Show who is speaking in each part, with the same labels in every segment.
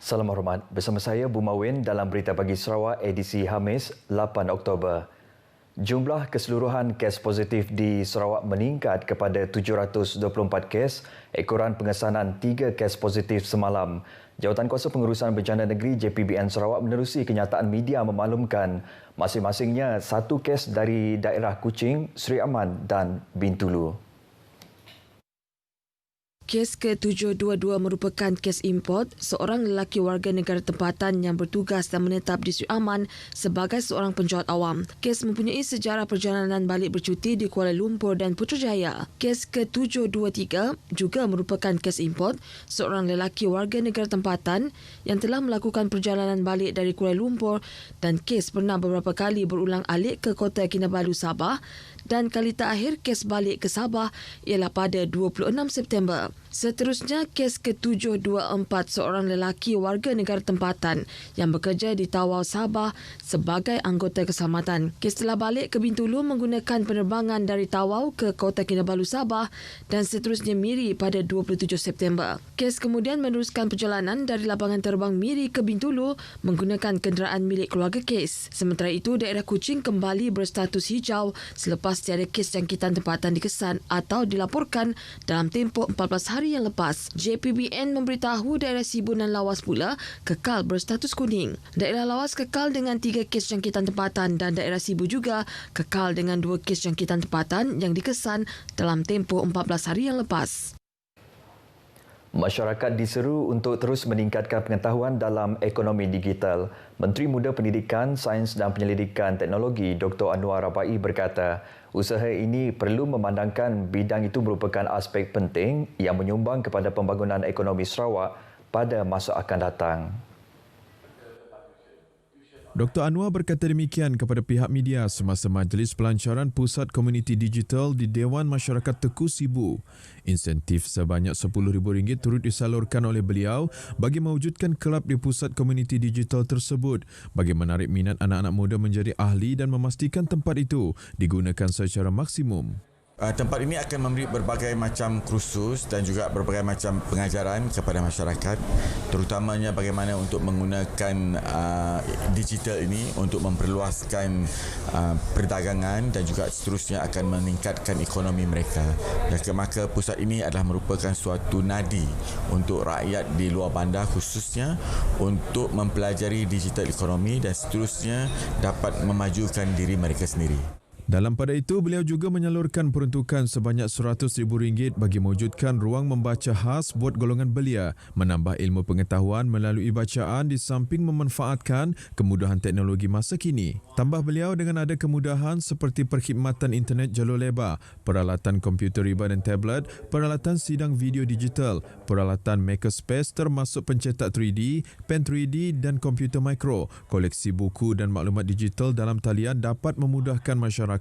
Speaker 1: Salam hormat, bersama saya Bumawin dalam Berita Pagi Sarawak edisi Khamis 8 Oktober. Jumlah keseluruhan kes positif di Sarawak meningkat kepada 724 kes, ekoran pengesanan 3 kes positif semalam. Jawatankuasa Pengurusan Bencana Negeri JPBN Sarawak menerusi kenyataan media memaklumkan masing-masingnya 1 kes dari daerah Kuching, Seri Aman dan Bintulu.
Speaker 2: Kes ke-722 merupakan kes import seorang lelaki warga negara tempatan yang bertugas dan menetap di Seri Aman sebagai seorang penjual awam. Kes mempunyai sejarah perjalanan balik bercuti di Kuala Lumpur dan Putrajaya. Kes ke-723 juga merupakan kes import seorang lelaki warga negara tempatan yang telah melakukan perjalanan balik dari Kuala Lumpur dan kes pernah beberapa kali berulang alik ke Kota Kinabalu, Sabah, dan kali terakhir kes balik ke Sabah ialah pada 26 September. Seterusnya, kes ke-724 seorang lelaki warga negara tempatan yang bekerja di Tawau, Sabah sebagai anggota keselamatan. Kes telah balik ke Bintulu menggunakan penerbangan dari Tawau ke Kota Kinabalu, Sabah dan seterusnya Miri pada 27 September. Kes kemudian meneruskan perjalanan dari lapangan terbang Miri ke Bintulu menggunakan kenderaan milik keluarga kes. Sementara itu, daerah Kuching kembali berstatus hijau selepas tiada kes jangkitan tempatan dikesan atau dilaporkan dalam tempoh 14 hari yang lepas. JPBN memberitahu daerah Sibu dan Lawas pula kekal berstatus kuning. Daerah Lawas kekal dengan 3 kes jangkitan tempatan dan daerah Sibu juga kekal dengan 2 kes jangkitan tempatan yang dikesan dalam tempoh 14 hari yang lepas.
Speaker 1: Masyarakat diseru untuk terus meningkatkan pengetahuan dalam ekonomi digital. Menteri Muda Pendidikan, Sains dan Penyelidikan Teknologi Dr. Anwar Rabai berkata, usaha ini perlu memandangkan bidang itu merupakan aspek penting yang menyumbang kepada pembangunan ekonomi Sarawak pada masa akan datang.
Speaker 3: Dr. Anwar berkata demikian kepada pihak media semasa majlis pelancaran Pusat Komuniti Digital di Dewan Masyarakat Teku Sibu. Insentif sebanyak RM10,000 turut disalurkan oleh beliau bagi mewujudkan kelab di Pusat Komuniti Digital tersebut bagi menarik minat anak-anak muda menjadi ahli dan memastikan tempat itu digunakan secara maksimum.
Speaker 4: Tempat ini akan memberi berbagai macam kursus dan juga berbagai macam pengajaran kepada masyarakat, terutamanya bagaimana untuk menggunakan digital ini untuk memperluaskan perdagangan dan juga seterusnya akan meningkatkan ekonomi mereka. Dan maka pusat ini adalah merupakan suatu nadi untuk rakyat di luar bandar khususnya untuk mempelajari digital ekonomi dan seterusnya dapat memajukan diri mereka sendiri.
Speaker 3: Dalam pada itu, beliau juga menyalurkan peruntukan sebanyak RM100,000 bagi mewujudkan ruang membaca khas buat golongan belia, menambah ilmu pengetahuan melalui bacaan di samping memanfaatkan kemudahan teknologi masa kini. Tambah beliau dengan ada kemudahan seperti perkhidmatan internet jalur lebar, peralatan komputer riba dan tablet, peralatan sidang video digital, peralatan makerspace termasuk pencetak 3D, pen 3D dan komputer mikro, koleksi buku dan maklumat digital dalam talian dapat memudahkan masyarakat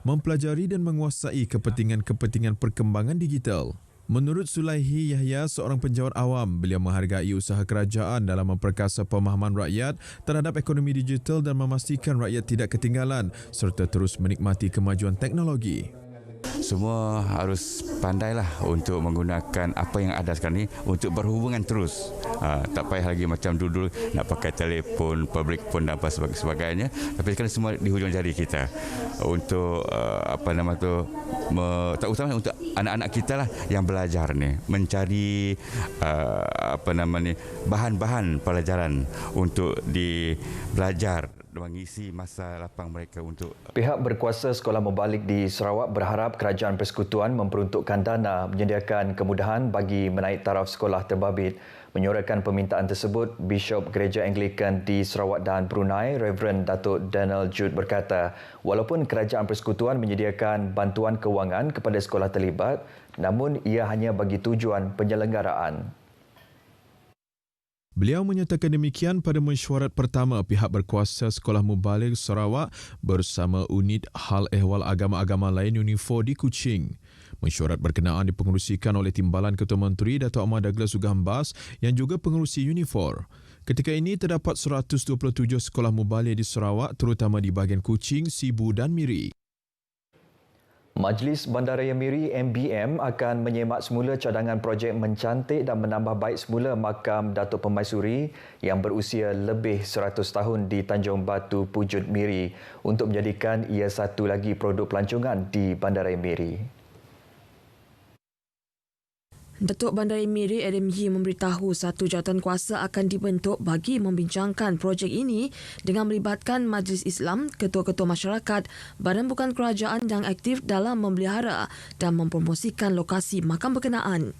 Speaker 3: mempelajari dan menguasai kepentingan-kepentingan perkembangan digital. Menurut Sulaihi Yahya, seorang penjawat awam, beliau menghargai usaha kerajaan dalam memperkasa pemahaman rakyat terhadap ekonomi digital dan memastikan rakyat tidak ketinggalan serta terus menikmati kemajuan teknologi.
Speaker 5: Semua harus pandailah untuk menggunakan apa yang ada sekarang ni untuk berhubungan terus. Tak payah lagi macam dulu nak pakai telefon, public phone dan apa sebagainya. Tapi sekarang semua di hujung jari kita. Untuk terutama untuk anak-anak kita lah yang belajar ni, mencari bahan-bahan pelajaran untuk belajar, mengisi masa lapang mereka untuk.
Speaker 1: Pihak berkuasa sekolah membalik di Sarawak berharap Kerajaan Persekutuan memperuntukkan dana menyediakan kemudahan bagi menaik taraf sekolah terbabit. Menyuarakan permintaan tersebut, Bishop Gereja Anglikan di Sarawak dan Brunei, Reverend Datuk Daniel Jude berkata, walaupun Kerajaan Persekutuan menyediakan bantuan kewangan kepada sekolah terlibat, namun ia hanya bagi tujuan penyelenggaraan.
Speaker 3: Beliau menyatakan demikian pada mesyuarat pertama pihak berkuasa Sekolah Mubalik Sarawak bersama Unit Hal Ehwal Agama-Agama lain Unifor di Kuching. Mesyuarat berkenaan dipengerusikan oleh Timbalan Ketua Menteri Datuk Ahmad Douglas Sugambas yang juga pengerusi Unifor. Ketika ini terdapat 127 sekolah mubalik di Sarawak terutama di bahagian Kuching, Sibu dan Miri.
Speaker 1: Majlis Bandaraya Miri MBM akan menyemak semula cadangan projek mencantik dan menambah baik semula makam Datuk Permaisuri yang berusia lebih 100 tahun di Tanjung Batu Pujut Miri untuk menjadikan ia satu lagi produk pelancongan di Bandaraya Miri.
Speaker 2: Datuk Bandaraya Miri Adam Yee memberitahu satu jawatankuasa akan dibentuk bagi membincangkan projek ini dengan melibatkan Majlis Islam, ketua-ketua masyarakat, badan bukan kerajaan yang aktif dalam memelihara dan mempromosikan lokasi makam berkenaan.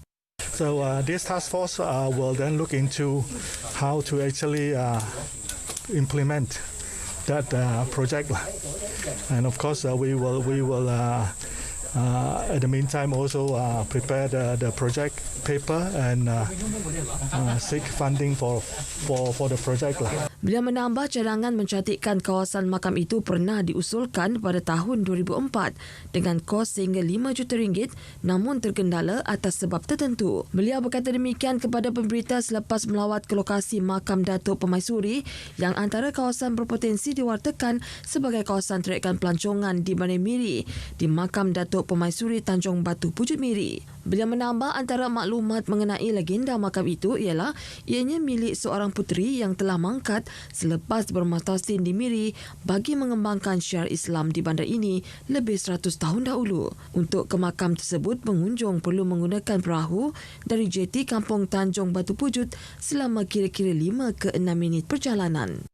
Speaker 6: So this task force will then look into how to actually implement that project, and of course we will at the meantime also prepare the project paper and seek funding for the project.
Speaker 2: Beliau menambah cadangan mencantikkan kawasan makam itu pernah diusulkan pada tahun 2004 dengan kos sehingga RM5 juta namun terkendala atas sebab tertentu. Beliau berkata demikian kepada pemberita selepas melawat ke lokasi makam Datuk Permaisuri yang antara kawasan berpotensi diwartakan sebagai kawasan teriakan pelancongan di Bandaraya Miri di makam Datuk Permaisuri Tanjung Batu Pujut Miri. Beliau menambah antara maklumat mengenai legenda makam itu ialah ianya milik seorang puteri yang telah mangkat selepas bermatasin di Miri bagi mengembangkan syiar Islam di bandar ini lebih 100 tahun dahulu. Untuk ke makam tersebut, pengunjung perlu menggunakan perahu dari jeti Kampung Tanjung Batu Pujut selama kira-kira 5 ke 6 minit perjalanan.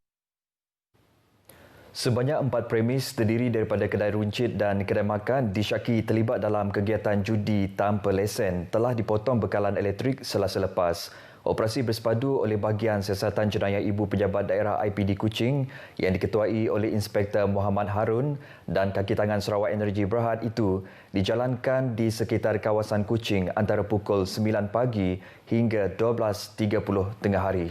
Speaker 1: Sebanyak 4 premis terdiri daripada kedai runcit dan kedai makan disyaki terlibat dalam kegiatan judi tanpa lesen telah dipotong bekalan elektrik Selasa lepas. Operasi bersepadu oleh bahagian Siasatan Jenayah Ibu Pejabat Daerah IPD Kuching yang diketuai oleh Inspektor Muhammad Harun dan kaki tangan Sarawak Energy Berhad itu dijalankan di sekitar kawasan Kuching antara pukul 9 pagi hingga 12.30 tengah hari.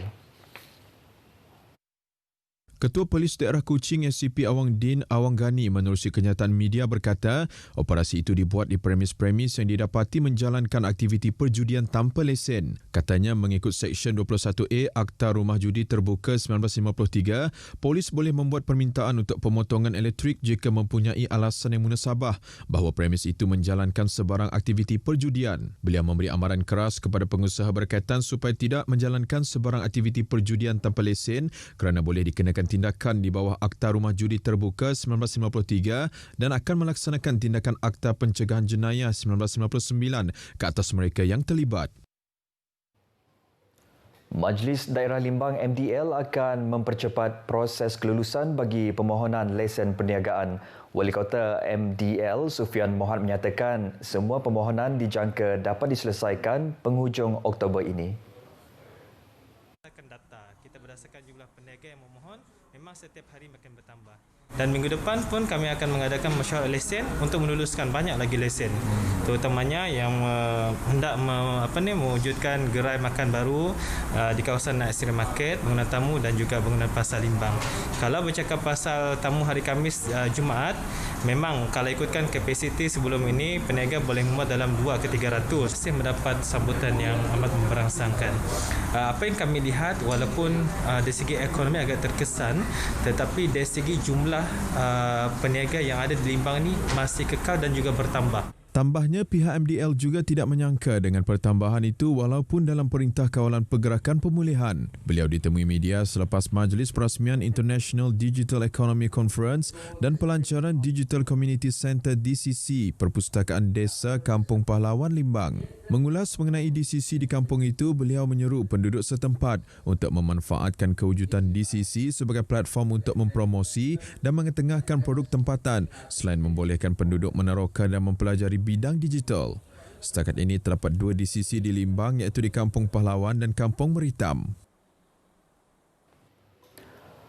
Speaker 3: Ketua Polis Daerah Kuching SCP Awang Din Awang Gani menerusi kenyataan media berkata operasi itu dibuat di premis-premis yang didapati menjalankan aktiviti perjudian tanpa lesen. Katanya mengikut Seksyen 21A Akta Rumah Judi Terbuka 1953, polis boleh membuat permintaan untuk pemotongan elektrik jika mempunyai alasan yang munasabah bahawa premis itu menjalankan sebarang aktiviti perjudian. Beliau memberi amaran keras kepada pengusaha berkaitan supaya tidak menjalankan sebarang aktiviti perjudian tanpa lesen kerana boleh dikenakan tindakan di bawah Akta Rumah Judi Terbuka 1953 dan akan melaksanakan tindakan Akta Pencegahan Jenayah 1999 ke atas mereka yang terlibat.
Speaker 1: Majlis Daerah Limbang MDL akan mempercepat proses kelulusan bagi permohonan lesen perniagaan. Wali Kota MDL Sufian Mohad menyatakan semua permohonan dijangka dapat diselesaikan penghujung Oktober ini.
Speaker 7: Kita berdasarkan jumlah peniaga yang memohon memang setiap hari makin bertambah. Dan minggu depan pun kami akan mengadakan mesyuarat lesen untuk meluluskan banyak lagi lesen. Terutamanya yang hendak mewujudkan gerai makan baru di kawasan Night Street Market, bangunan tamu dan juga bangunan pasar Limbang. Kalau bercakap pasal tamu hari Khamis Jumaat, memang kalau ikutkan kapasiti sebelum ini, peniaga boleh memuat dalam 2 ke 300. Masih mendapat sambutan yang amat memberangsangkan. Apa yang kami lihat, walaupun dari segi ekonomi agak terkesan, tetapi dari segi jumlah peniaga yang ada di Limbang ini masih kekal dan juga bertambah.
Speaker 3: Tambahnya, pihak MDL juga tidak menyangka dengan pertambahan itu walaupun dalam Perintah Kawalan Pergerakan Pemulihan. Beliau ditemui media selepas Majlis Perasmian International Digital Economy Conference dan Pelancaran Digital Community Centre DCC Perpustakaan Desa Kampung Pahlawan Limbang. Mengulas mengenai DCC di kampung itu, beliau menyeru penduduk setempat untuk memanfaatkan kewujudan DCC sebagai platform untuk mempromosi dan mengetengahkan produk tempatan selain membolehkan penduduk meneroka dan mempelajari bidang digital. Setakat ini terdapat 2 DCC di Limbang iaitu di Kampung Pahlawan dan Kampung Meritam.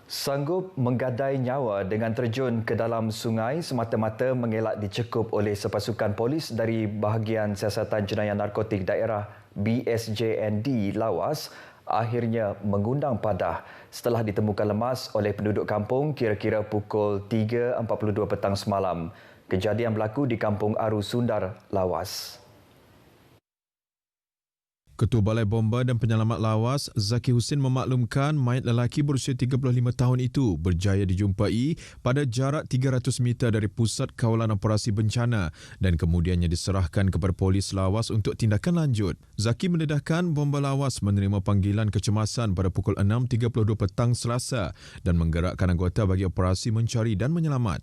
Speaker 1: Sanggup menggadai nyawa dengan terjun ke dalam sungai semata-mata mengelak dicekup oleh sepasukan polis dari bahagian Siasatan Jenayah Narkotik Daerah BSJND Lawas akhirnya mengundang padah setelah ditemukan lemas oleh penduduk kampung kira-kira pukul 3.42 petang semalam. Kejadian berlaku di Kampung Aru Sundar, Lawas.
Speaker 3: Ketua Balai Bomba dan Penyelamat Lawas, Zaki Husin memaklumkan mayat lelaki berusia 35 tahun itu berjaya dijumpai pada jarak 300 meter dari pusat kawalan operasi bencana dan kemudiannya diserahkan kepada polis Lawas untuk tindakan lanjut. Zaki mendedahkan bomba Lawas menerima panggilan kecemasan pada pukul 6.32 petang Selasa dan menggerakkan anggota bagi operasi mencari dan menyelamat.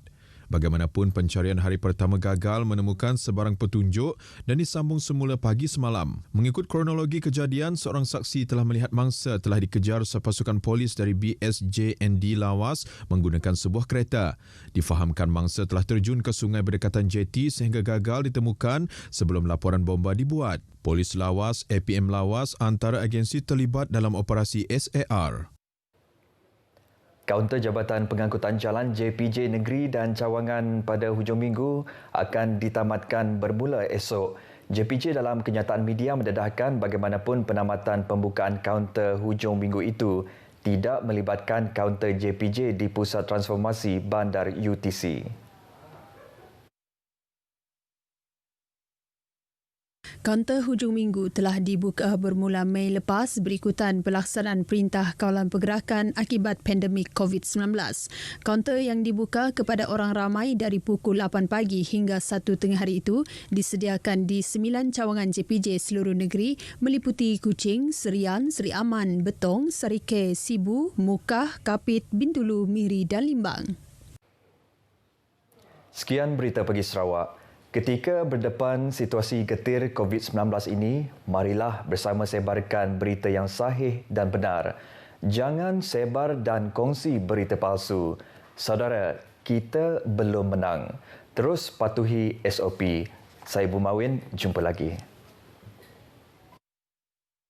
Speaker 3: Bagaimanapun, pencarian hari pertama gagal menemukan sebarang petunjuk dan disambung semula pagi semalam. Mengikut kronologi kejadian, seorang saksi telah melihat mangsa telah dikejar sepasukan polis dari BSJND Lawas menggunakan sebuah kereta. Difahamkan mangsa telah terjun ke sungai berdekatan jeti sehingga gagal ditemukan sebelum laporan bomba dibuat. Polis Lawas, APM Lawas antara agensi terlibat dalam operasi SAR.
Speaker 1: Kaunter Jabatan Pengangkutan Jalan JPJ Negeri dan Cawangan pada hujung minggu akan ditamatkan bermula esok. JPJ dalam kenyataan media mendedahkan bagaimanapun penamatan pembukaan kaunter hujung minggu itu tidak melibatkan kaunter JPJ di Pusat Transformasi Bandar UTC.
Speaker 8: Kaunter hujung minggu telah dibuka bermula Mei lepas berikutan pelaksanaan Perintah Kawalan Pergerakan akibat pandemik COVID-19. Kaunter yang dibuka kepada orang ramai dari pukul 8 pagi hingga 1 tengah hari itu disediakan di 9 cawangan JPJ seluruh negeri meliputi Kuching, Serian, Seri Aman, Betong, Sarike, Sibu, Mukah, Kapit, Bintulu, Miri dan Limbang.
Speaker 1: Sekian berita pagi Sarawak. Ketika berdepan situasi getir COVID-19 ini, marilah bersama sebarkan berita yang sahih dan benar. Jangan sebar dan kongsi berita palsu. Saudara, kita belum menang. Terus patuhi SOP. Saya Bumawin, jumpa lagi.